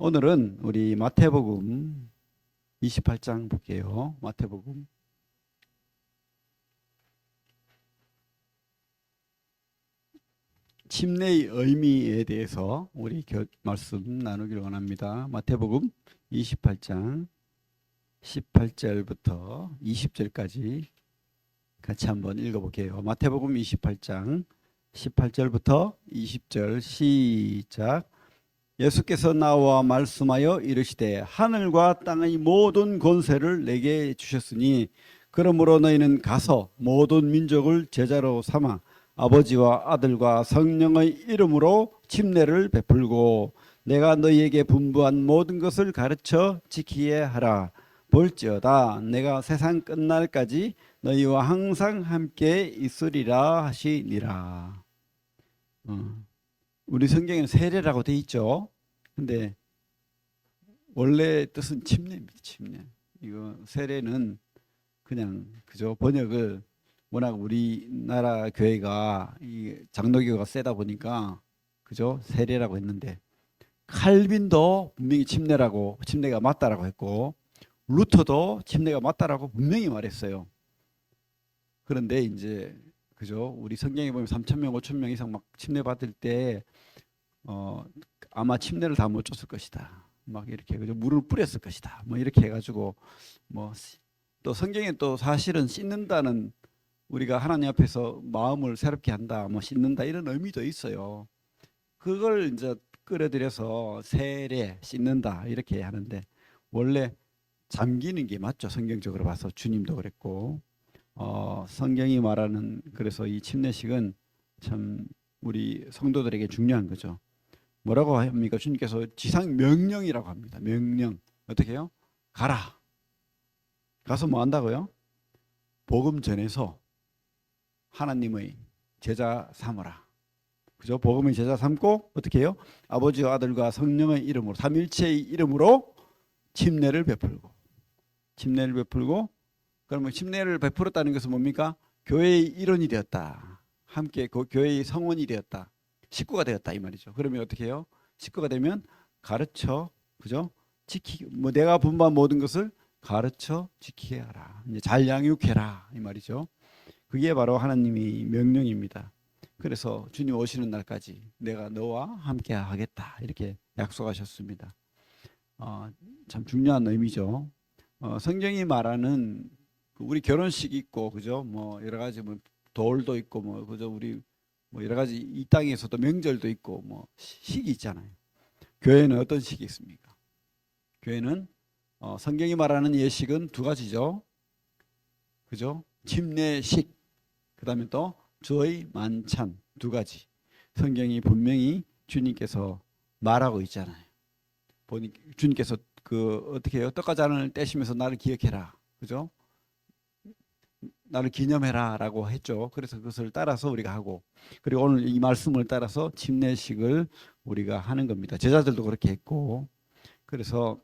오늘은 우리 마태복음 28장 볼게요. 마태복음. 침례의 의미에 대해서 우리 말씀 나누기를 원합니다. 마태복음 28장 18절부터 20절까지 같이 한번 읽어볼게요. 마태복음 28장 18절부터 20절 시작. 예수께서 나와 말씀하여 이르시되 하늘과 땅의 모든 권세를 내게 주셨으니 그러므로 너희는 가서 모든 민족을 제자로 삼아 아버지와 아들과 성령의 이름으로 침례를 베풀고 내가 너희에게 분부한 모든 것을 가르쳐 지키게 하라. 볼지어다 내가 세상 끝날까지 너희와 항상 함께 있으리라 하시니라. 우리 성경에는 세례라고 돼 있죠. 근데 원래 뜻은 침례입니다. 침례. 이거 세례는 그냥 그죠. 번역을 워낙 우리나라 교회가 이 장로교가 세다 보니까 그죠. 세례라고 했는데 칼빈도 분명히 침례가 맞다라고 했고 루터도 침례가 맞다라고 분명히 말했어요. 그런데 이제 그죠. 우리 성경에 보면 3,000명, 5,000명 이상 막 침례 받을 때 아마 침례를 다 못 줬을 것이다. 막 이렇게 그죠. 물을 뿌렸을 것이다. 뭐 이렇게 해가지고 뭐 또 성경에 또 사실은 씻는다는 우리가 하나님 앞에서 마음을 새롭게 한다, 뭐 씻는다 이런 의미도 있어요. 그걸 이제 끌어들여서 세례, 씻는다 이렇게 하는데 원래 잠기는 게 맞죠. 성경적으로 봐서 주님도 그랬고 성경이 말하는 그래서 이 침례식은 참 우리 성도들에게 중요한 거죠. 뭐라고 합니까? 주님께서 지상 명령이라고 합니다. 명령. 어떻게 해요? 가라. 가서 뭐 한다고요? 복음 전해서 하나님의 제자 삼으라. 그죠? 복음의 제자 삼고 어떻게 해요? 아버지와 아들과 성령의 이름으로 삼일체의 이름으로 침례를 베풀고 그러면 침례를 베풀었다는 것은 뭡니까? 교회의 일원이 되었다. 함께 그 교회의 성원이 되었다. 식구가 되었다 이 말이죠. 그러면 어떻게 해요? 식구가 되면 가르쳐, 그죠? 뭐 내가 분부한 모든 것을 가르쳐 지키게 하라. 이제 잘 양육해라 이 말이죠. 그게 바로 하나님의 명령입니다. 그래서 주님 오시는 날까지 내가 너와 함께 하겠다 이렇게 약속하셨습니다. 참 중요한 의미죠. 성경이 말하는 우리 결혼식 있고 그죠? 뭐 여러 가지 뭐 돌도 있고 뭐 그죠? 우리 뭐 여러 가지 이 땅에서도 명절도 있고 뭐 식이 있잖아요. 교회는 어떤 식이 있습니까? 교회는 성경이 말하는 예식은 두 가지죠. 그죠? 침례식, 그다음에 또 주의 만찬 두 가지. 성경이 분명히 주님께서 말하고 있잖아요. 보니 주님께서 그 어떻게 해요? 떡과 잔을 떼시면서 나를 기억해라. 그죠? 나를 기념해라라고 했죠. 그래서 그것을 따라서 우리가 하고 그리고 오늘 이 말씀을 따라서 침례식을 우리가 하는 겁니다. 제자들도 그렇게 했고 그래서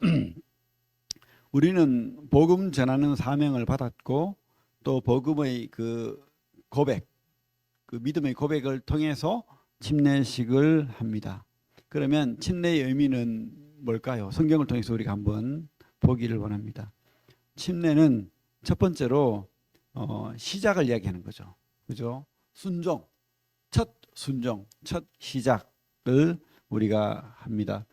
우리는 복음 전하는 사명을 받았고 또 복음의 그 고백, 그 믿음의 고백을 통해서 침례식을 합니다. 그러면 침례의 의미는 뭘까요? 성경을 통해서 우리가 한번 보기를 원합니다. 침례는 첫 번째로 시작을 이야기하는 거죠. 그죠? 순종, 첫 시작을 우리가 합니다.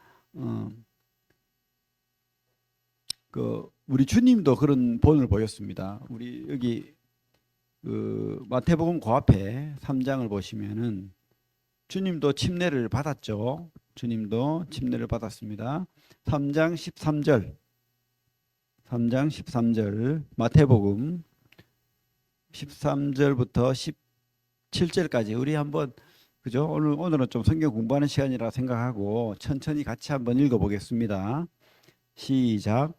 우리 주님도 그런 본을 보였습니다. 우리 여기 그 마태복음 그 앞에 3장을 보시면은 주님도 침례를 받았죠. 주님도 침례를 받았습니다. 3장 13절 마태복음 13절부터 17절까지 우리 한번 그죠? 오늘은 좀 성경 공부하는 시간이라 생각하고 천천히 같이 한번 읽어보겠습니다. 시작.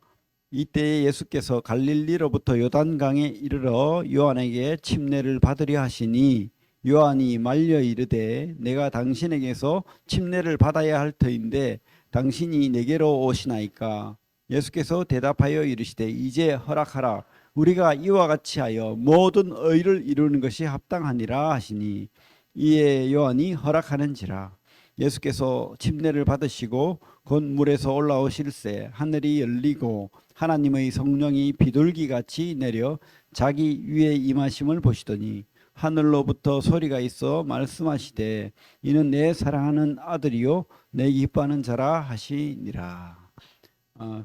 이때 예수께서 갈릴리로부터 요단강에 이르러 요한에게 침례를 받으려 하시니 요한이 말려 이르되 내가 당신에게서 침례를 받아야 할 터인데 당신이 내게로 오시나이까. 예수께서 대답하여 이르시되 이제 허락하라. 우리가 이와 같이 하여 모든 의를 이루는 것이 합당하니라 하시니 이에 요한이 허락하는지라. 예수께서 침례를 받으시고 곧 물에서 올라오실새 하늘이 열리고 하나님의 성령이 비둘기같이 내려 자기 위에 임하심을 보시더니 하늘로부터 소리가 있어 말씀하시되 이는 내 사랑하는 아들이요 내 기뻐하는 자라 하시니라.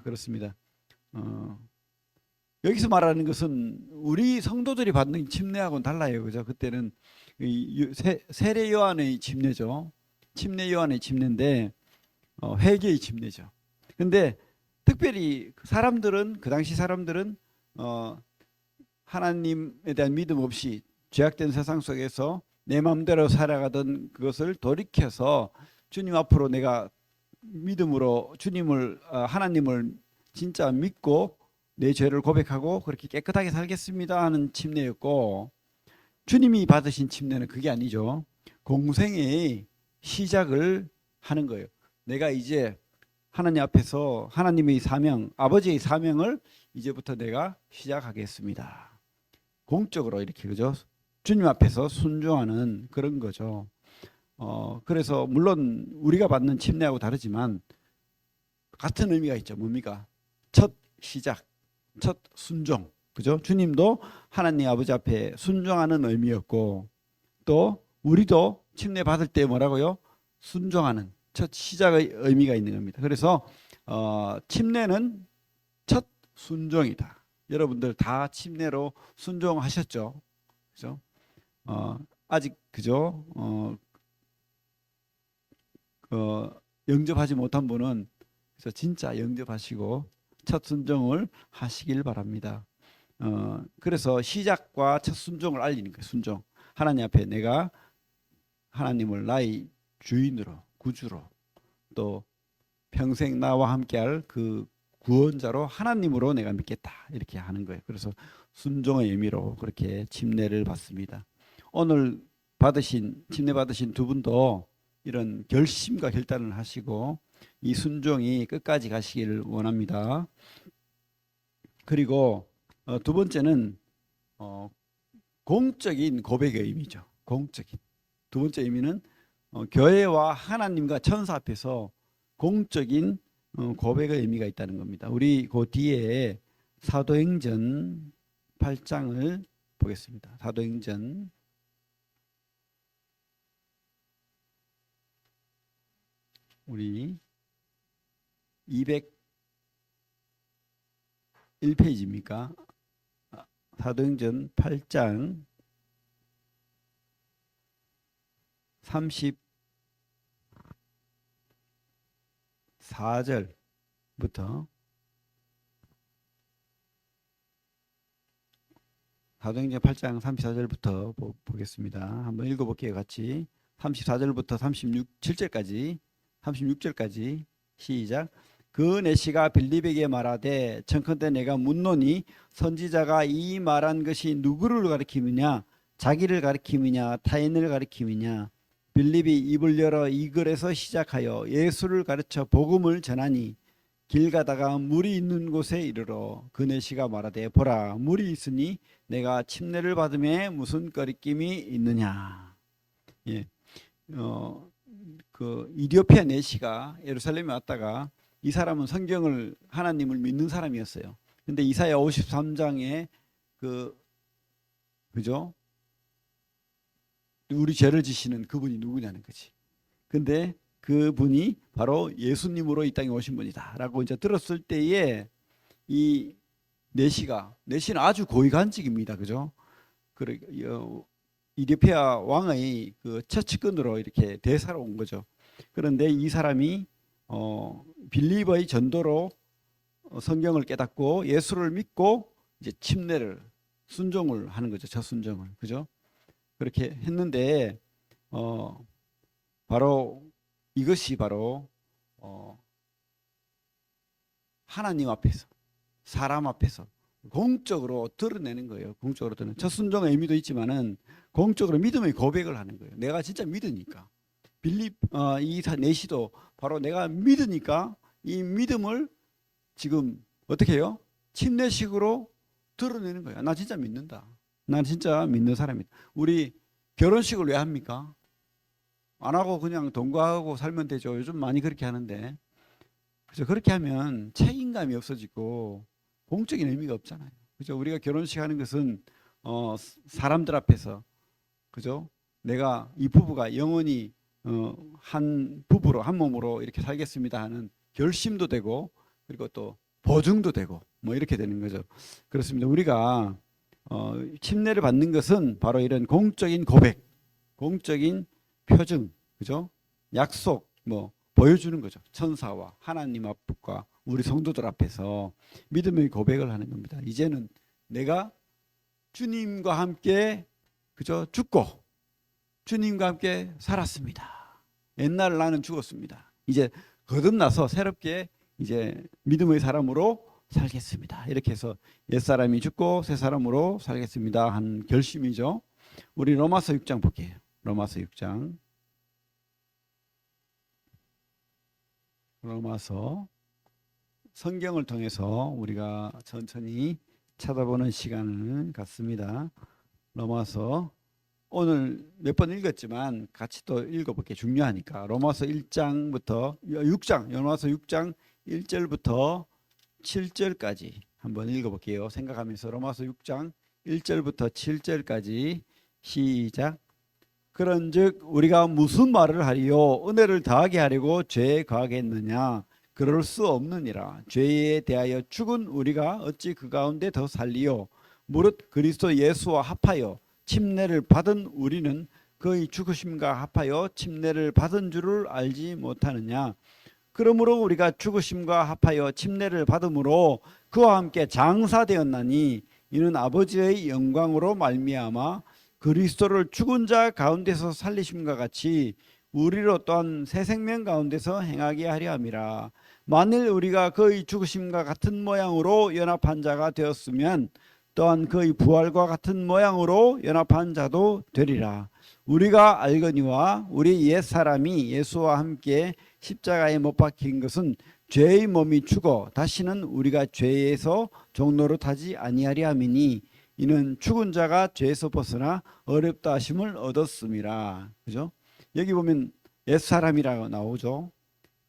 그렇습니다. 여기서 말하는 것은 우리 성도들이 받는 침례하고는 달라요. 그죠? 그때는 세례 요한의 침례죠. 침례 요한의 침례인데 회개의 침례죠. 근데 특별히 사람들은 그 당시 사람들은 하나님에 대한 믿음 없이 죄악된 세상 속에서 내 마음대로 살아가던 그것을 돌이켜서 주님 앞으로 내가 믿음으로 주님을 하나님을 진짜 믿고 내 죄를 고백하고 그렇게 깨끗하게 살겠습니다 하는 침례였고, 주님이 받으신 침례는 그게 아니죠. 공생의 시작을 하는 거예요. 내가 이제 하나님 앞에서 하나님의 사명, 아버지의 사명을 이제부터 내가 시작하겠습니다. 공적으로 이렇게, 그죠? 주님 앞에서 순종하는 그런 거죠. 그래서 물론 우리가 받는 침례하고 다르지만 같은 의미가 있죠. 뭡니까? 첫 시작, 첫 순종, 그죠? 주님도 하나님 아버지 앞에 순종하는 의미였고, 또 우리도 침례 받을 때 뭐라고요? 순종하는 첫 시작의 의미가 있는 겁니다. 그래서 침례는 첫 순종이다. 여러분들 다 침례로 순종하셨죠? 그죠? 아직 그죠? 영접하지 못한 분은 그래서 진짜 영접하시고 첫 순종을 하시길 바랍니다. 그래서 시작과 첫 순종을 알리는 거예요. 순종. 하나님 앞에 내가 하나님을 나의 주인으로, 구주로, 또 평생 나와 함께할 그 구원자로 하나님으로 내가 믿겠다, 이렇게 하는 거예요. 그래서 순종의 의미로 그렇게 침례를 받습니다. 오늘 침례 받으신 두 분도 이런 결심과 결단을 하시고 이 순종이 끝까지 가시기를 원합니다. 그리고 두 번째는 공적인 고백의 의미죠. 공적인. 두 번째 의미는 교회와 하나님과 천사 앞에서 공적인 고백의 의미가 있다는 겁니다. 우리 그 뒤에 사도행전 8장을 보겠습니다. 사도행전 우리 201페이지입니까? 사도행전 8장 34절부터 사도행전 8장 34절부터 보겠습니다. 한번 읽어볼게요. 같이. 34절부터 36절까지 시작. 그 내시가 빌립에게 말하되 청컨대 내가 묻노니 선지자가 이 말한 것이 누구를 가리킴이냐, 자기를 가리킴이냐, 타인을 가리킴이냐. 빌립이 입을 열어 이 글에서 시작하여 예수를 가르쳐 복음을 전하니 길 가다가 물이 있는 곳에 이르러 그 내시가 말하되 보라 물이 있으니 내가 침례를 받음에 무슨 거리낌이 있느냐. 예. 그 이디오피아 내시가 예루살렘에 왔다가, 이 사람은 성경을 하나님을 믿는 사람이었어요. 근데 이사야 53장에 그죠? 우리 죄를 지시는 그분이 누구냐는 거지. 근데 그분이 바로 예수님으로 이 땅에 오신 분이다라고 이제 들었을 때에 이 내시는 아주 고위관직입니다. 그죠? 이디오피아 왕의 그 처치근으로 이렇게 대사로 온 거죠. 그런데 이 사람이 빌립의 전도로 성경을 깨닫고 예수를 믿고 이제 침례를 순종을 하는 거죠. 저 순종을, 그죠? 그렇게 했는데 바로 이것이 바로 하나님 앞에서, 사람 앞에서 공적으로 드러내는 거예요. 공적으로 드러내는. 첫 순종의 의미도 있지만은 공적으로 믿음의 고백을 하는 거예요. 내가 진짜 믿으니까. 이 내시도 바로 내가 믿으니까 이 믿음을 지금 어떻게 해요? 침례식으로 드러내는 거예요. 나 진짜 믿는다. 난 진짜 믿는 사람이다. 우리 결혼식을 왜 합니까? 안 하고 그냥 동거하고 살면 되죠. 요즘 많이 그렇게 하는데. 그죠? 그렇게 하면 책임감이 없어지고 공적인 의미가 없잖아요. 그죠? 우리가 결혼식 하는 것은 사람들 앞에서, 그죠? 내가 이 부부가 영원히 한 부부로 한 몸으로 이렇게 살겠습니다 하는 결심도 되고, 그리고 또 보증도 되고 뭐 이렇게 되는 거죠. 그렇습니다. 우리가 침례를 받는 것은 바로 이런 공적인 고백, 공적인 표증, 그죠? 약속, 뭐 보여주는 거죠. 천사와 하나님 앞과 우리 성도들 앞에서 믿음의 고백을 하는 겁니다. 이제는 내가 주님과 함께, 그죠? 죽고 주님과 함께 살았습니다. 옛날 나는 죽었습니다. 이제 거듭나서 새롭게 이제 믿음의 사람으로 살겠습니다. 이렇게 해서 옛사람이 죽고 새 사람으로 살겠습니다 한 결심이죠. 우리 로마서 6장 볼게요. 로마서 6장. 로마서 성경을 통해서 우리가 천천히 찾아보는 시간을 갖습니다. 로마서 오늘 몇 번 읽었지만 같이 또 읽어볼게요. 중요하니까. 로마서 1장부터 6장, 로마서 6장 1절부터 7절까지 한번 읽어볼게요. 생각하면서 로마서 6장 1절부터 7절까지 시작. 그런즉 우리가 무슨 말을 하리요? 은혜를 더하게 하려고 죄에 거하겠느냐? 그럴 수 없느니라. 죄에 대하여 죽은 우리가 어찌 그 가운데 더 살리요? 무릇 그리스도 예수와 합하여 침례를 받은 우리는 그의 죽으심과 합하여 침례를 받은 줄을 알지 못하느냐? 그러므로 우리가 죽으심과 합하여 침례를 받음으로 그와 함께 장사되었나니 이는 아버지의 영광으로 말미암아 그리스도를 죽은 자 가운데서 살리심과 같이 우리로 또한 새 생명 가운데서 행하게 하려 함이라. 만일 우리가 그의 죽으심과 같은 모양으로 연합한 자가 되었으면 또한 그의 부활과 같은 모양으로 연합한 자도 되리라. 우리가 알거니와 우리 옛사람이 예수와 함께 십자가에 못 박힌 것은 죄의 몸이 죽어 다시는 우리가 죄에서 종노릇하지 아니하리 함이니 이는 죽은 자가 죄에서 벗어나 어렵다 하심을 얻었음이라. 그죠? 여기 보면 옛사람이라고 나오죠.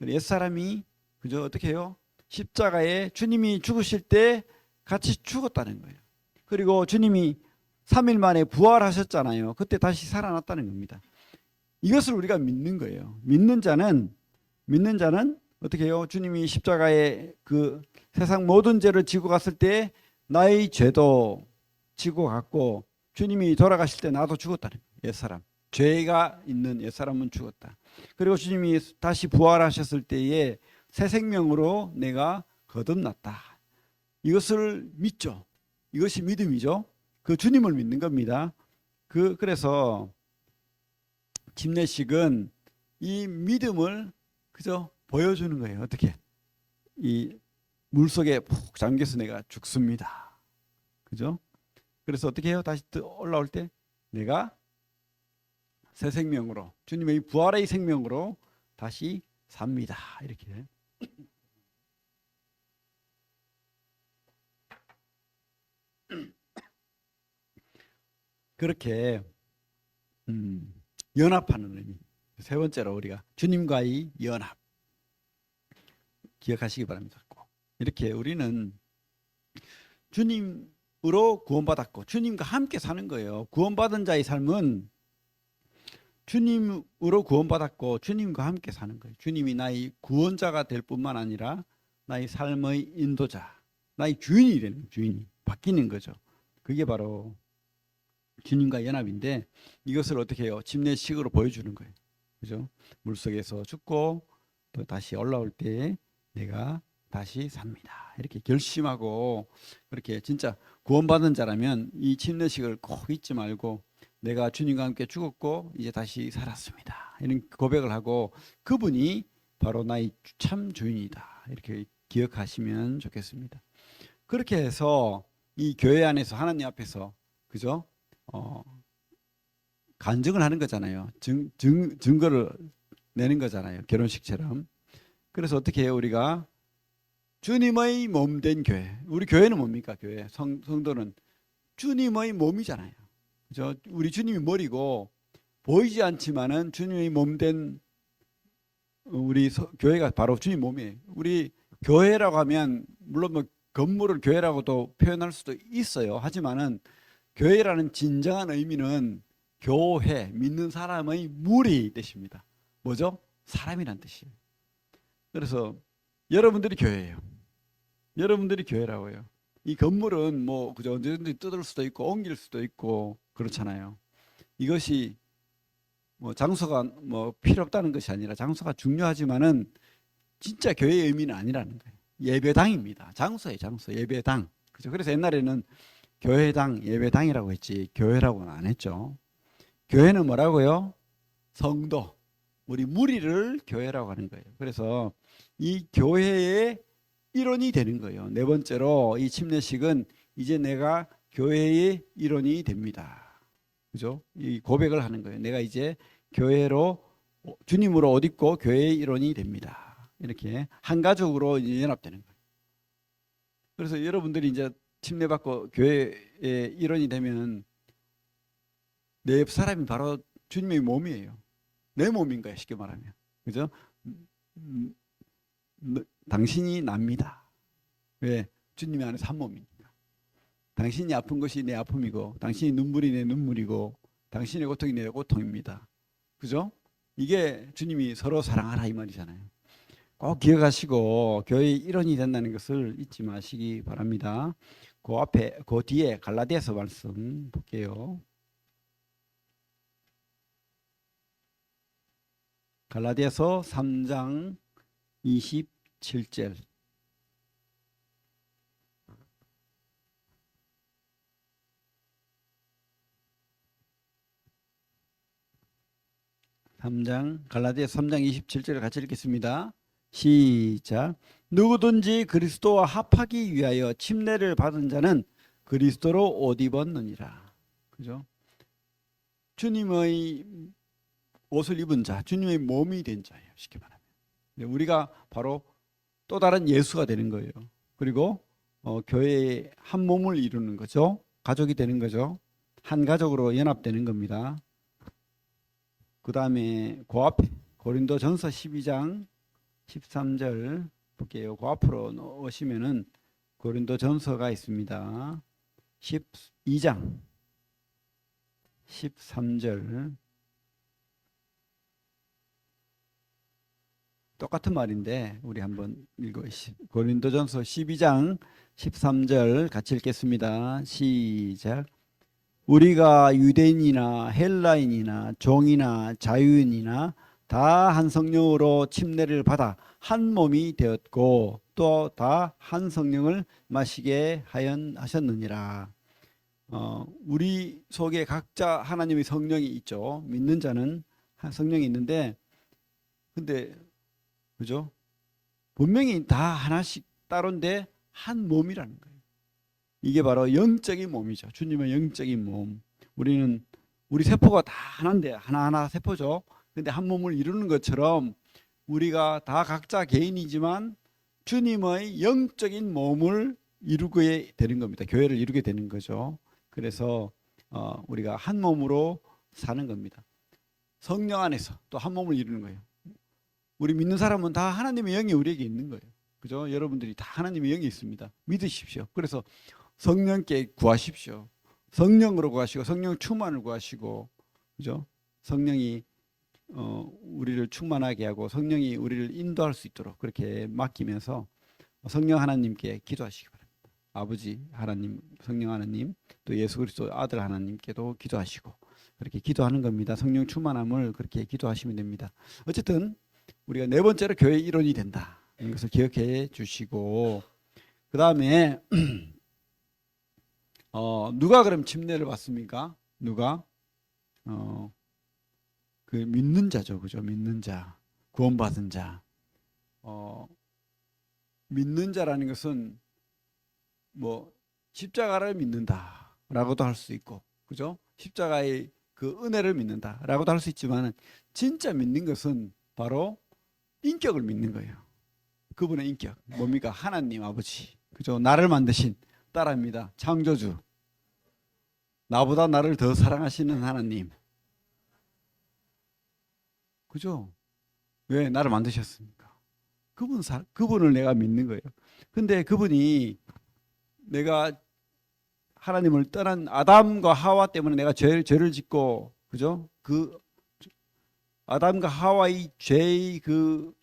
옛사람이, 그죠? 어떻게 해요? 십자가에 주님이 죽으실 때 같이 죽었다는 거예요. 그리고 주님이 3일 만에 부활하셨잖아요. 그때 다시 살아났다는 겁니다. 이것을 우리가 믿는 거예요. 믿는 자는 어떻게 해요? 주님이 십자가에 그 세상 모든 죄를 지고 갔을 때 나의 죄도 지고 갔고, 주님이 돌아가실 때 나도 죽었다는 거예요. 옛사람, 죄가 있는 옛사람은 죽었다. 그리고 주님이 다시 부활하셨을 때에 새 생명으로 내가 거듭났다. 이것을 믿죠. 이것이 믿음이죠. 그 주님을 믿는 겁니다. 그래서 침례식은 이 믿음을 그저 보여주는 거예요. 어떻게? 이 물속에 푹 잠겨서 내가 죽습니다. 그죠? 그래서 어떻게 해요? 다시 올라올 때 내가 새 생명으로, 주님의 부활의 생명으로 다시 삽니다. 이렇게. 그렇게 연합하는 의미. 세 번째로 우리가 주님과의 연합 기억하시기 바랍니다. 이렇게 우리는 주님으로 구원받았고 주님과 함께 사는 거예요. 구원받은 자의 삶은 주님으로 구원받았고 주님과 함께 사는 거예요. 주님이 나의 구원자가 될 뿐만 아니라 나의 삶의 인도자, 나의 주인이 되는, 주인이 바뀌는 거죠. 그게 바로 주님과 연합인데, 이것을 어떻게 해요? 침례식으로 보여주는 거예요. 그죠? 물속에서 죽고 또 다시 올라올 때 내가 다시 삽니다. 이렇게 결심하고, 그렇게 진짜 구원받은 자라면 이 침례식을 꼭 잊지 말고 내가 주님과 함께 죽었고 이제 다시 살았습니다. 이런 고백을 하고 그분이 바로 나의 참 주인이다. 이렇게 기억하시면 좋겠습니다. 그렇게 해서 이 교회 안에서 하나님 앞에서, 그죠? 간증을 하는 거잖아요. 증거를 내는 거잖아요. 결혼식처럼. 그래서 어떻게 해요? 우리가 주님의 몸 된 교회. 우리 교회는 뭡니까? 교회. 성도는 주님의 몸이잖아요. 그죠? 우리 주님이 머리고 보이지 않지만은 주님의 몸된 우리 교회가 바로 주님 몸이에요. 우리 교회라고 하면 물론 뭐 건물을 교회라고도 표현할 수도 있어요. 하지만은 교회라는 진정한 의미는 교회, 믿는 사람의 무리 뜻입니다. 뭐죠? 사람이란 뜻이에요. 그래서 여러분들이 교회예요. 여러분들이 교회라고요. 이 건물은 뭐 그저 언제든지 뜯을 수도 있고 옮길 수도 있고 그렇잖아요. 이것이 뭐 장소가 뭐 필요 없다는 것이 아니라 장소가 중요하지만은 진짜 교회의 의미는 아니라는 거예요. 예배당입니다. 장소예요, 장소. 예배당. 그죠? 그래서 옛날에는 교회당, 예배당이라고 했지 교회라고는 안 했죠. 교회는 뭐라고요? 성도. 우리 무리를 교회라고 하는 거예요. 그래서 이 교회의 일원이 되는 거예요. 네 번째로 이 침례식은 이제 내가 교회의 일원이 됩니다. 그죠? 이 고백을 하는 거예요. 내가 이제 교회로 주님으로 옷 입고 교회의 일원이 됩니다. 이렇게 한 가족으로 이제 연합되는 거예요. 그래서 여러분들이 이제 침례받고 교회의 일원이 되면 내 옆 사람이 바로 주님의 몸이에요. 내 몸인 거예요. 쉽게 말하면. 그죠? 당신이 납니다. 왜? 주님의 안에서 한 몸이니까. 당신이 아픈 것이 내 아픔이고 당신이 눈물이 내 눈물이고 당신의 고통이 내 고통입니다. 그죠? 이게 주님이 서로 사랑하라 이 말이잖아요. 꼭 기억하시고 교회의 일원이 된다는 것을 잊지 마시기 바랍니다. 그 앞에 그 뒤에 갈라디아서 말씀 볼게요. 갈라디아서 3장 27절. 갈라디아서 3장 27절을 같이 읽겠습니다. 시작. 누구든지 그리스도와 합하기 위하여 침례를 받은 자는 그리스도로 옷 입었느니라. 그죠? 주님의 옷을 입은 자, 주님의 몸이 된 자예요. 쉽게 말하면. 우리가 바로 또 다른 예수가 되는 거예요. 그리고 교회의 한 몸을 이루는 거죠. 가족이 되는 거죠. 한 가족으로 연합되는 겁니다. 그 다음에 그 앞에 고린도전서 12장 13절 볼게요. 그 앞으로 오시면은 고린도전서가 있습니다. 12장 13절. 똑같은 말인데 우리 한번 읽어보시죠. 고린도전서 12장 13절 같이 읽겠습니다. 시작. 우리가 유대인이나 헬라인이나 종이나 자유인이나 다 한 성령으로 침례를 받아 한 몸이 되었고 또 다 한 성령을 마시게 하셨느니라. 우리 속에 각자 하나님의 성령이 있죠. 믿는 자는 성령이 있는데 근데 그죠? 분명히 다 하나씩 따로인데 한 몸이라는 거예요. 이게 바로 영적인 몸이죠. 주님의 영적인 몸. 우리 세포가 다 하나인데 하나하나 세포죠. 근데 한 몸을 이루는 것처럼 우리가 다 각자 개인이지만 주님의 영적인 몸을 이루게 되는 겁니다. 교회를 이루게 되는 거죠. 그래서 우리가 한 몸으로 사는 겁니다. 성령 안에서 또 한 몸을 이루는 거예요. 우리 믿는 사람은 다 하나님의 영이 우리에게 있는 거예요. 그죠? 여러분들이 다 하나님의 영이 있습니다. 믿으십시오. 그래서 성령께 구하십시오. 성령으로 구하시고 성령 충만을 구하시고, 그죠? 성령이 우리를 충만하게 하고 성령이 우리를 인도할 수 있도록 그렇게 맡기면서 성령 하나님께 기도하시기 바랍니다. 아버지 하나님, 성령 하나님, 또 예수 그리스도 아들 하나님께도 기도하시고 그렇게 기도하는 겁니다. 성령 충만함을 그렇게 기도하시면 됩니다. 어쨌든 우리가 네 번째로 교회의 일원이 된다. 이것을 기억해 주시고, 그 다음에 누가 그럼 침례를 받습니까? 누가? 그 믿는 자죠, 그죠? 믿는 자, 구원받은 자. 믿는 자라는 것은 뭐 십자가를 믿는다라고도 할 수 있고, 그죠? 십자가의 그 은혜를 믿는다라고도 할 수 있지만, 진짜 믿는 것은 바로 인격을 믿는 거예요. 그분의 인격 뭡니까? 하나님 아버지, 그죠? 나를 만드신 따라합니다. 창조주, 나보다 나를 더 사랑하시는 하나님, 그죠? 왜 나를 만드셨습니까? 그분을 내가 믿는 거예요. 근데 그분이 내가 하나님을 떠난 아담과 하와 때문에 내가 죄를 짓고, 그죠? 그 아담과 하와의 죄의 그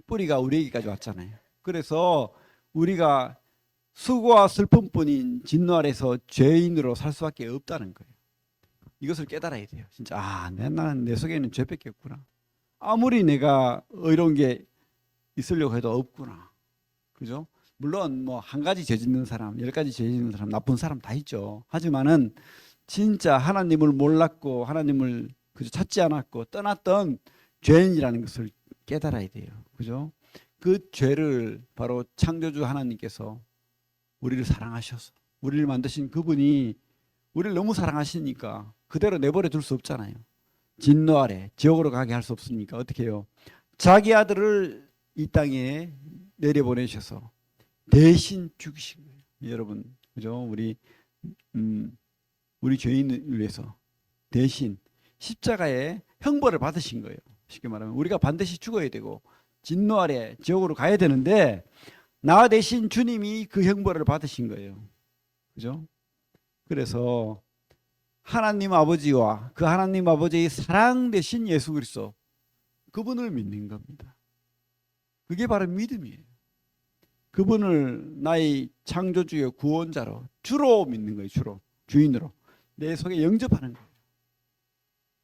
뿌리가 우리에게까지 왔잖아요. 그래서 우리가 수고와 슬픔뿐인 진노 아래서 죄인으로 살 수밖에 없다는 거예요. 이것을 깨달아야 돼요. 진짜 나는 내 속에는 죄밖에 없구나. 아무리 내가 의로운 게 있으려고 해도 없구나. 그죠? 물론 뭐 한 가지 죄 짓는 사람, 10가지 죄 짓는 사람, 나쁜 사람 다 있죠. 하지만은 진짜 하나님을 몰랐고 하나님을 그저 찾지 않았고 떠났던 죄인이라는 것을 깨달아야 돼요. 그죠? 그 죄를 바로 창조주 하나님께서 우리를 사랑하셔서 우리를 만드신 그분이 우리를 너무 사랑하시니까 그대로 내버려 둘 수 없잖아요. 진노 아래 지옥으로 가게 할 수 없으니까 어떻게 해요? 자기 아들을 이 땅에 내려보내셔서 대신 죽으신 거예요. 여러분, 그죠? 우리 죄인을 위해서 대신 십자가에 형벌을 받으신 거예요. 쉽게 말하면 우리가 반드시 죽어야 되고 진노 아래 지옥으로 가야 되는데 나 대신 주님이 그 형벌을 받으신 거예요. 그죠? 그래서 하나님 아버지와 그 하나님 아버지의 사랑 대신 예수 그리스도 그분을 믿는 겁니다. 그게 바로 믿음이에요. 그분을 나의 창조주요 구원자로 주로 믿는 거예요. 주인으로 내 속에 영접하는 거예요.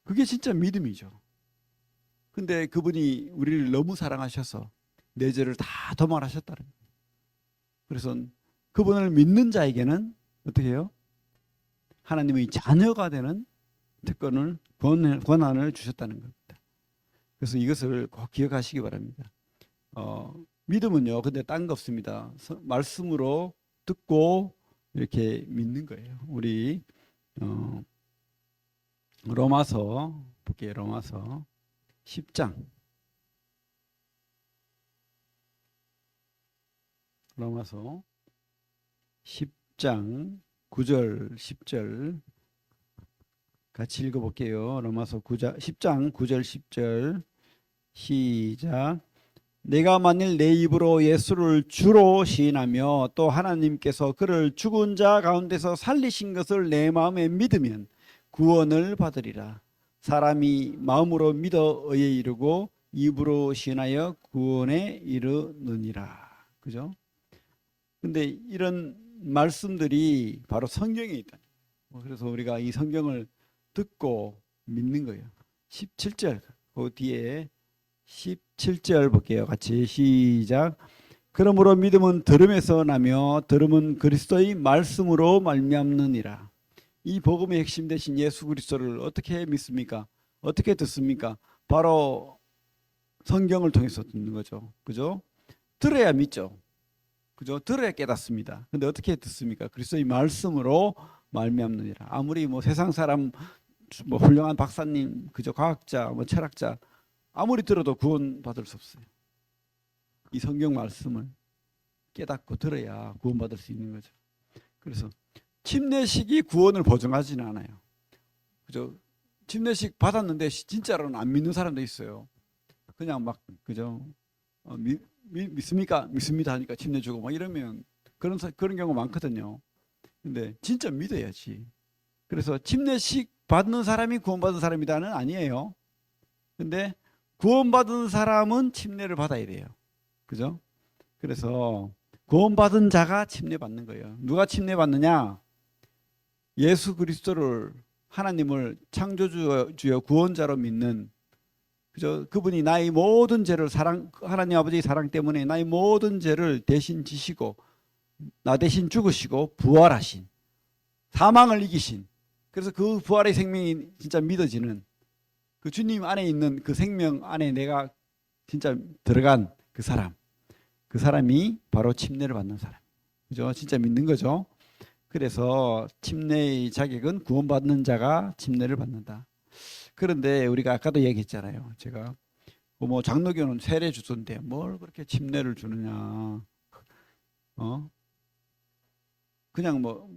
그게 진짜 믿음이죠. 근데 그분이 우리를 너무 사랑하셔서 내 죄를 다 도말하셨다는 거예요. 그래서 그분을 믿는 자에게는 어떻게 해요? 하나님의 자녀가 되는 특권을 권한을 주셨다는 겁니다. 그래서 이것을 꼭 기억하시기 바랍니다. 믿음은요, 근데 딴 거 없습니다. 말씀으로 듣고 이렇게 믿는 거예요. 우리 로마서 볼게요. 로마서 10장. 로마서 10장 9절 10절 같이 읽어볼게요. 로마서 10장 9절 10절 시작. 내가 만일 내 입으로 예수를 주로 시인하며 또 하나님께서 그를 죽은 자 가운데서 살리신 것을 내 마음에 믿으면 구원을 받으리라. 사람이 마음으로 믿어 의에 이르고 입으로 시인하여 구원에 이르느니라. 그죠? 근데 이런 말씀들이 바로 성경에 있다. 그래서 우리가 이 성경을 듣고 믿는 거예요. 17절 그 뒤에 17절 볼게요. 같이 시작. 그러므로 믿음은 들음에서 나며 들음은 그리스도의 말씀으로 말미암느니라. 이 복음의 핵심 되신 예수 그리스도를 어떻게 믿습니까? 어떻게 듣습니까? 바로 성경을 통해서 듣는 거죠. 그죠? 들어야 믿죠. 그죠? 들어야 깨닫습니다. 근데 어떻게 듣습니까? 그리스도의 말씀으로 말미암느니라. 아무리 뭐 세상 사람 뭐 훌륭한 박사님, 그죠? 과학자, 뭐 철학자 아무리 들어도 구원받을 수 없어요. 이 성경 말씀을 깨닫고 들어야 구원받을 수 있는 거죠. 그래서 침례식이 구원을 보증하지는 않아요. 그죠? 침례식 받았는데 진짜로는 안 믿는 사람도 있어요. 그냥 막 그죠? 믿습니까? 믿습니다 하니까 침례 주고 막 이러면 그런 경우 많거든요. 근데 진짜 믿어야지. 그래서 침례식 받는 사람이 구원받은 사람이다는 아니에요. 근데 구원받은 사람은 침례를 받아야 돼요. 그죠? 그래서 구원받은 자가 침례받는 거예요. 누가 침례받느냐? 예수 그리스도를 하나님을 창조주여 구원자로 믿는 그죠? 그분이 나의 모든 죄를 하나님 아버지의 사랑 때문에 나의 모든 죄를 대신 지시고 나 대신 죽으시고 부활하신 사망을 이기신 그래서 그 부활의 생명이 진짜 믿어지는 그 주님 안에 있는 그 생명 안에 내가 진짜 들어간 그 사람이 바로 침례를 받는 사람. 그죠? 진짜 믿는 거죠. 그래서 침례의 자격은 구원받는 자가 침례를 받는다. 그런데 우리가 아까도 얘기했잖아요. 제가 뭐 장로교는 세례 주던데 뭘 그렇게 침례를 주느냐. 그냥 뭐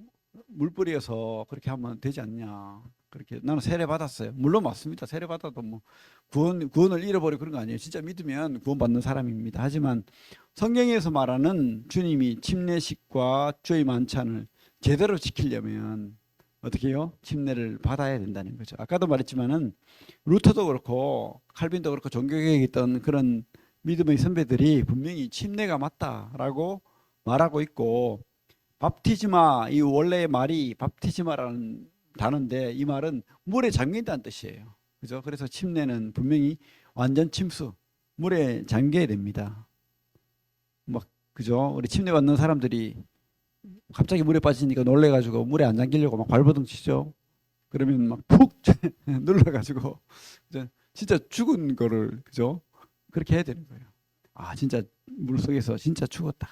물 뿌려서 그렇게 하면 되지 않냐. 그렇게 나는 세례 받았어요. 물론 맞습니다. 세례 받아도 뭐 구원을 잃어버리고 그런 거 아니에요. 진짜 믿으면 구원받는 사람입니다. 하지만 성경에서 말하는 주님이 침례식과 주의 만찬을 제대로 지키려면 어떻게 해요? 침례를 받아야 된다는 거죠. 아까도 말했지만은 루터도 그렇고 칼빈도 그렇고 종교개혁에 있던 그런 믿음의 선배들이 분명히 침례가 맞다라고 말하고 있고, 밥티즈마, 이 원래의 말이 밥티즈마라는 단어인데 이 말은 물에 잠긴다는 뜻이에요. 그죠? 그래서 침례는 분명히 완전 침수, 물에 잠겨야 됩니다. 막 그죠? 우리 침례 받는 사람들이 갑자기 물에 빠지니까 놀래가지고 물에 안 잠기려고 막 발버둥 치죠. 그러면 막 푹 눌러가지고 진짜 죽은 거를 그죠? 그렇게 해야 되는 거예요. 아 진짜 물 속에서 진짜 죽었다.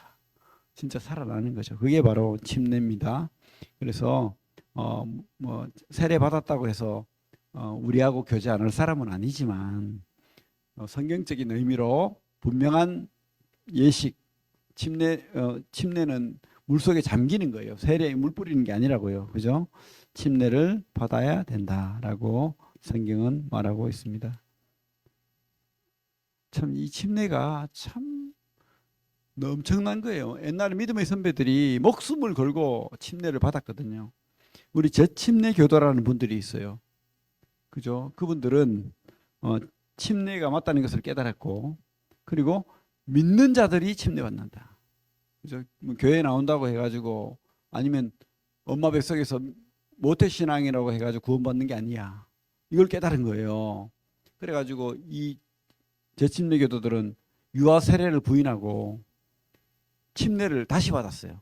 진짜 살아나는 거죠. 그게 바로 침례입니다. 그래서 뭐 세례 받았다고 해서 우리하고 교제 안 할 사람은 아니지만 성경적인 의미로 분명한 예식 침례는 물속에 잠기는 거예요. 세례에 물 뿌리는 게 아니라고요. 그죠? 침례를 받아야 된다라고 성경은 말하고 있습니다. 참 이 침례가 참 엄청난 거예요. 옛날에 믿음의 선배들이 목숨을 걸고 침례를 받았거든요. 우리 저침례 교도라는 분들이 있어요. 그죠? 그분들은 어, 침례가 맞다는 것을 깨달았고, 그리고 믿는 자들이 침례 받는다. 그죠? 뭐 교회 나온다고 해가지고 아니면 엄마 뱃속에서 모태신앙이라고 해가지고 구원받는 게 아니야. 이걸 깨달은 거예요. 그래가지고 이 저침례 교도들은 유아 세례를 부인하고 침례를 다시 받았어요.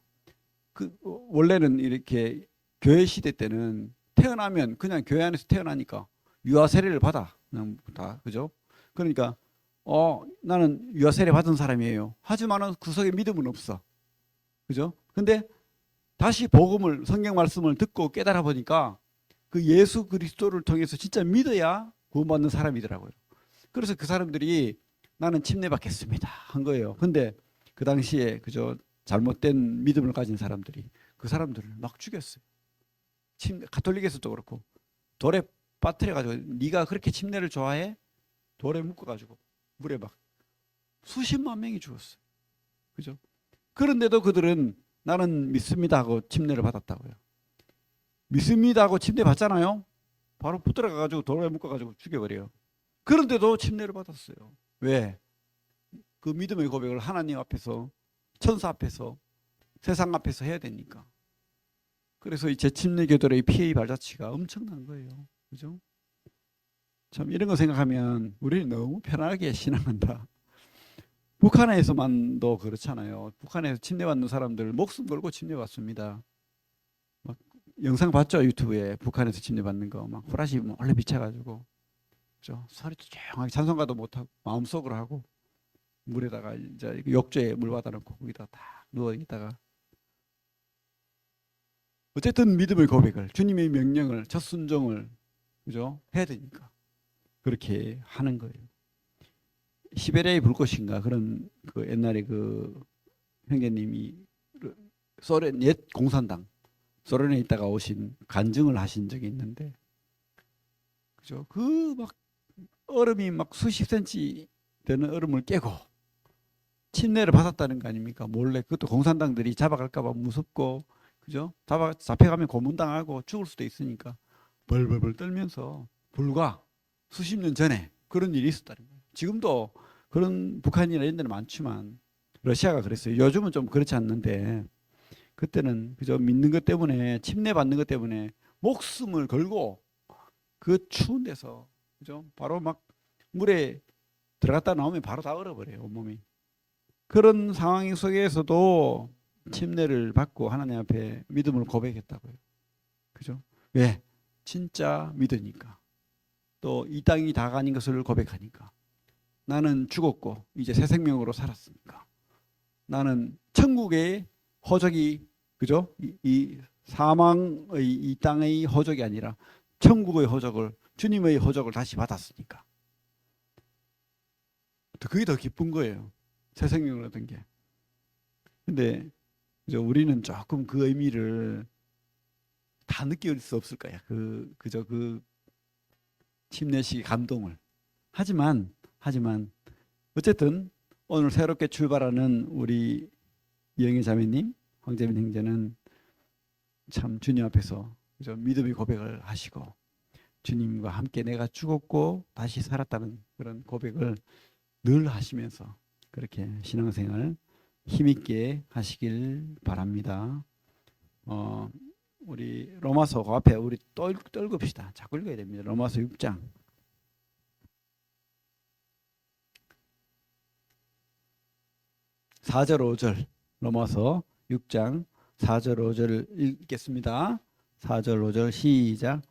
그 원래는 이렇게 교회 시대 때는 태어나면 그냥 교회 안에서 태어나니까 유아 세례를 받아 그냥 다 그죠? 그러니까 나는 유아 세례 받은 사람이에요. 하지만은 그 속에 믿음은 없어. 그죠? 근데 다시 복음을 성경 말씀을 듣고 깨달아 보니까 그 예수 그리스도를 통해서 진짜 믿어야 구원받는 사람이더라고요. 그래서 그 사람들이 나는 침례 받겠습니다 한 거예요. 근데 그 당시에 그저 잘못된 믿음을 가진 사람들이 그 사람들을 막 죽였어요. 가톨릭에서도 그렇고 돌에 빠뜨려 가지고 네가 그렇게 침례를 좋아해? 돌에 묶어 가지고 물에 막 수십만 명이 죽었어요. 그죠? 그런데도 그들은 나는 믿습니다 하고 침례를 받았다고요. 믿습니다 하고 침례 받잖아요. 바로 붙들어 가지고 돌에 묶어 가지고 죽여버려요. 그런데도 침례를 받았어요. 왜? 그 믿음의 고백을 하나님 앞에서, 천사 앞에서, 세상 앞에서 해야 되니까. 그래서 이 재침례교들의 피해의 발자취가 엄청난 거예요. 그죠? 참 이런 거 생각하면 우리는 너무 편하게 신앙한다. 북한에서만도 그렇잖아요. 북한에서 침례받는 사람들 목숨 걸고 침례받습니다. 막 영상 봤죠? 유튜브에 북한에서 침례받는 거 막 후라시 몰래 비쳐가지고 그죠? 소리도 조용하게 찬송가도 못하고 마음속으로 하고 물에다가 이제 욕조에 물 받아놓고 거기다 딱 누워 있다가 어쨌든 믿음의 고백을 주님의 명령을 첫 순종을 그죠? 해야 되니까 그렇게 하는 거예요. 시베리아의 불꽃인가 그런 그 옛날에 그 형제님이 소련 옛 공산당 소련에 있다가 오신 간증을 하신 적이 있는데 그죠? 그 막 얼음이 막 수십 센치 되는 얼음을 깨고 침례를 받았다는 거 아닙니까? 몰래 그것도 공산당들이 잡아갈까 봐 무섭고 그죠? 잡혀가면 고문당하고 죽을 수도 있으니까 벌벌벌 떨면서 불과 수십 년 전에 그런 일이 있었다는 거예요. 지금도 그런 북한이나 이런 데는 많지만 러시아가 그랬어요. 요즘은 좀 그렇지 않는데 그때는 그저 믿는 것 때문에 침례 받는 것 때문에 목숨을 걸고 그 추운 데서 그죠? 바로 막 물에 들어갔다 나오면 바로 다 얼어버려요, 온몸이. 그런 상황 속에서도 침례를 받고 하나님 앞에 믿음을 고백했다고요. 그죠? 왜? 진짜 믿으니까. 또 이 땅이 다가 아닌 것을 고백하니까. 나는 죽었고 이제 새 생명으로 살았으니까. 나는 천국의 허적이 그죠? 이 사망의 이 땅의 허적이 아니라 천국의 허적을 주님의 허적을 다시 받았으니까. 그게 더 기쁜 거예요. 새 생명을 얻은 게. 근데 우리는 조금 그 의미를 다 느낄 수 없을 거야. 그저 그 침례식의 감동을. 하지만 어쨌든 오늘 새롭게 출발하는 우리 이영애 자매님, 황재민 형제는 참 주님 앞에서 그저 믿음의 고백을 하시고 주님과 함께 내가 죽었고 다시 살았다는 그런 고백을 늘 하시면서 그렇게 신앙생활 힘있게 하시길 바랍니다. 우리 로마서 그 앞에 우리 또 읽읍시다. 자꾸 읽어야 됩니다. 로마서 6장 4절 5절 로마서 6장 4절 5절 읽겠습니다. 4절 5절 시작.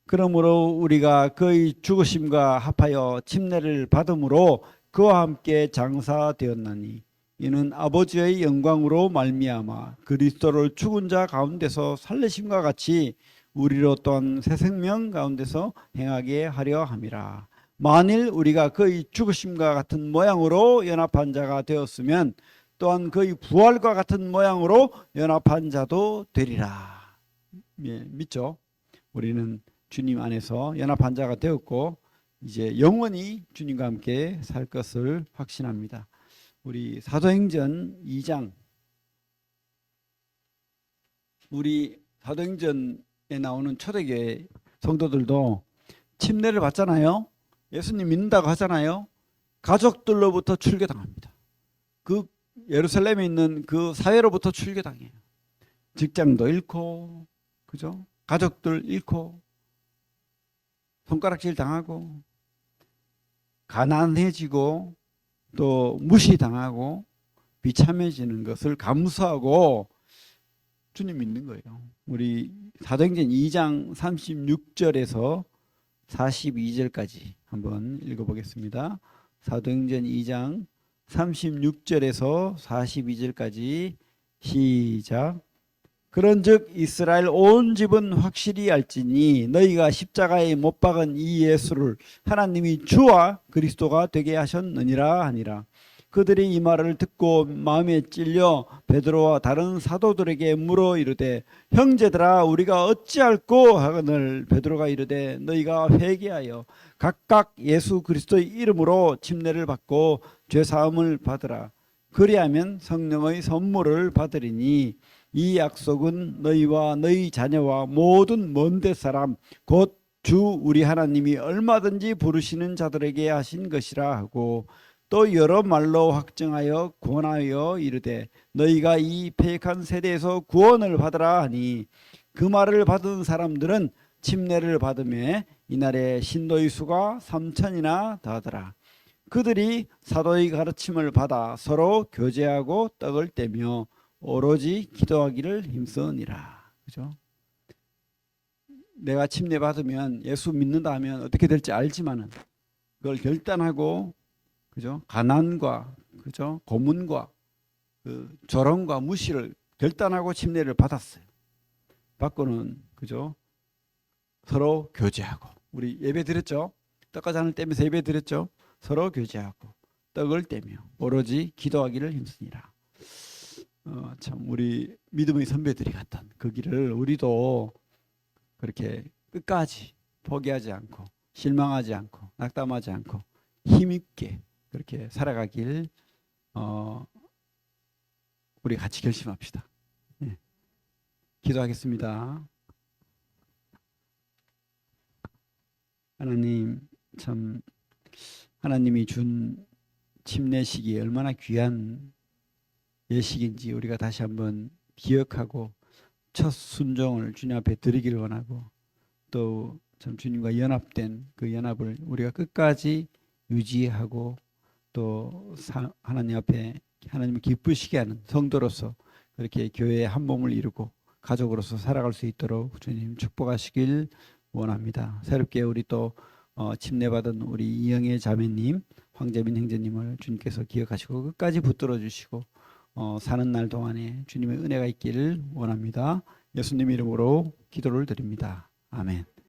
그러므로 우리가 그의 죽으심과 합하여 침례를 받음으로 그와 함께 장사되었나니 이는 아버지의 영광으로 말미암아 그리스도를 죽은 자 가운데서 살리심과 같이 우리로 또한 새 생명 가운데서 행하게 하려 함이라. 만일 우리가 그의 죽으심과 같은 모양으로 연합한 자가 되었으면 또한 그의 부활과 같은 모양으로 연합한 자도 되리라. 예, 믿죠? 우리는 주님 안에서 연합한 자가 되었고 이제 영원히 주님과 함께 살 것을 확신합니다. 우리 사도행전 2장, 우리 사도행전에 나오는 초대교회 성도들도 침례를 받잖아요. 예수님 믿는다고 하잖아요. 가족들로부터 출교당합니다. 그 예루살렘에 있는 그 사회로부터 출교당해요. 직장도 잃고, 그죠? 가족들 잃고, 손가락질 당하고, 가난해지고, 또 무시당하고, 비참해지는 것을 감수하고 주님 믿는 거예요. 우리 사도행전 2장 36절에서 42절까지 한번 읽어보겠습니다. 사도행전 2장 36절에서 42절까지 시작. 그런즉 이스라엘 온 집은 확실히 알지니 너희가 십자가에 못 박은 이 예수를 하나님이 주와 그리스도가 되게 하셨느니라 하니라. 그들이 이 말을 듣고 마음에 찔려 베드로와 다른 사도들에게 물어 이르되 형제들아 우리가 어찌할꼬 하거늘 베드로가 이르되 너희가 회개하여 각각 예수 그리스도의 이름으로 침례를 받고 죄사함을 받으라. 그리하면 성령의 선물을 받으리니 이 약속은 너희와 너희 자녀와 모든 먼데 사람 곧 주 우리 하나님이 얼마든지 부르시는 자들에게 하신 것이라 하고 또 여러 말로 확증하여 권하여 이르되 너희가 이 패역한 세대에서 구원을 받으라 하니 그 말을 받은 사람들은 침례를 받음에 이날에 신도의 수가 3천이나 더하더라. 그들이 사도의 가르침을 받아 서로 교제하고 떡을 떼며 오로지 기도하기를 힘쓰니라. 그죠? 내가 침례 받으면 예수 믿는다 하면 어떻게 될지 알지만은 그걸 결단하고 그죠? 가난과 그죠? 고문과 그 조롱과 무시를 결단하고 침례를 받았어요. 받고는 그죠? 서로 교제하고 우리 예배 드렸죠? 떡과 잔을 떼면서 예배 드렸죠? 서로 교제하고 떡을 떼며 오로지 기도하기를 힘쓰니라. 참 우리 믿음의 선배들이 갔던 그 길을 우리도 그렇게 끝까지 포기하지 않고 실망하지 않고 낙담하지 않고 힘있게 그렇게 살아가길 우리 같이 결심합시다. 네. 기도하겠습니다. 하나님 참 하나님이 준 침례식이 얼마나 귀한 예식인지 우리가 다시 한번 기억하고 첫 순종을 주님 앞에 드리기를 원하고 또 참 주님과 연합된 그 연합을 우리가 끝까지 유지하고 또 하나님 앞에 하나님을 기쁘시게 하는 성도로서 그렇게 교회의 한 몸을 이루고 가족으로서 살아갈 수 있도록 주님 축복하시길 원합니다. 새롭게 우리 또 침례받은 우리 이영애 자매님, 황재민 형제님을 주님께서 기억하시고 끝까지 붙들어 주시고 사는 날 동안에 주님의 은혜가 있기를 원합니다. 예수님 이름으로 기도를 드립니다. 아멘.